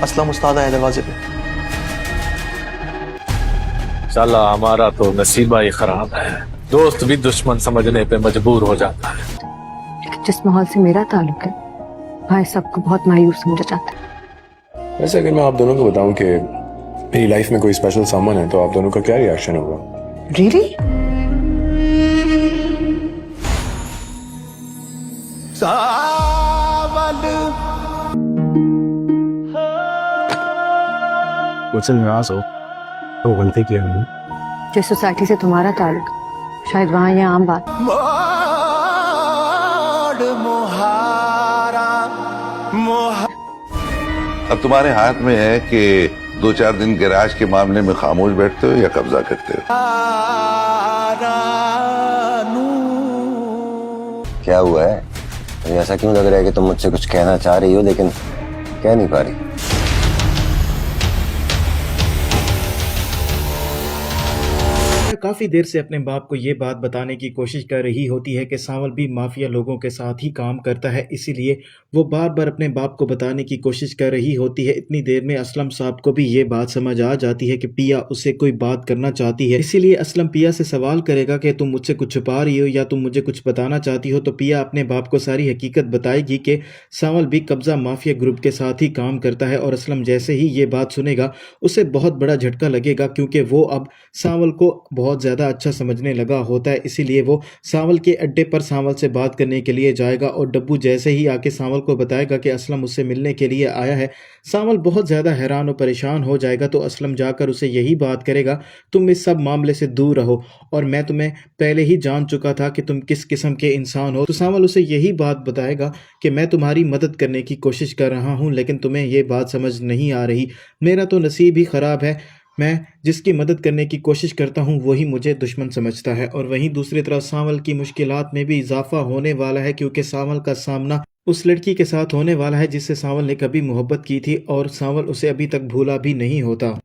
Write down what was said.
असलम उस्ताद आए दरवाजे पे। साला हमारा तो नसीबा ही खराब है, दोस्त भी दुश्मन समझने पे मजबूर हो जाता है। लेकिन जिस माहौल से मेरा ताल्लुक है, भाई सबको बहुत मायूस समझा जाता है। वैसे अगर मैं आप दोनों को बताऊं कि मेरी लाइफ में कोई स्पेशल सामान है तो आप दोनों का क्या रिएक्शन होगा? रियली? मुझसे नाराज हो तो गलती की हमने। जिस सोसाइटी से तुम्हारा ताल्लुक है, शायद वहाँ ये आम बात। अब तुम्हारे हाथ में है कि 2-4 दिन गैराज के मामले में खामोश बैठते हो या कब्जा करते हो। क्या हुआ है? मुझे ऐसा क्यों लग रहा है कि तुम मुझसे कुछ कहना चाह रही हो लेकिन कह नहीं पा रही? काफी देर से अपने बाप को ये बात बताने की कोशिश कर रही होती है कि सांवल भी माफिया लोगों के साथ ही काम करता है, इसीलिए वो बार बार अपने बाप को बताने की कोशिश कर रही होती है। इतनी देर में असलम साहब को भी ये बात समझ आ जाती है कि पिया उससे कोई बात करना चाहती है, इसीलिए असलम पिया से सवाल करेगा कि तुम मुझसे कुछ छुपा रही हो या तुम मुझे कुछ बताना चाहती हो। तो पिया अपने बाप को सारी हकीकत बताएगी कि सांवल भी कब्जा माफिया ग्रुप के साथ ही काम करता है। और असलम जैसे ही ये बात सुनेगा उसे बहुत बड़ा झटका लगेगा, क्योंकि वो अब सांवल को बहुत ज़्यादा अच्छा समझने लगा होता है। इसीलिए वो सांवल के अड्डे पर सांवल से बात करने के लिए जाएगा और डब्बू जैसे ही आके सांवल को बताएगा कि असलम उससे मिलने के लिए आया है, सांवल बहुत ज़्यादा हैरान और परेशान हो जाएगा। तो असलम जाकर उसे यही बात करेगा, तुम इस सब मामले से दूर रहो और मैं तुम्हें पहले ही जान चुका था कि तुम किस किस्म के इंसान हो। तो सांवल उसे यही बात बताएगा कि मैं तुम्हारी मदद करने की कोशिश कर रहा हूँ, लेकिन तुम्हें ये बात समझ नहीं आ रही। मेरा तो नसीब ही ख़राब है, मैं जिसकी मदद करने की कोशिश करता हूँ वही मुझे दुश्मन समझता है। और वहीं दूसरी तरफ सांवल की मुश्किलात में भी इजाफा होने वाला है, क्योंकि सांवल का सामना उस लड़की के साथ होने वाला है जिससे सांवल ने कभी मोहब्बत की थी और सांवल उसे अभी तक भूला भी नहीं होता।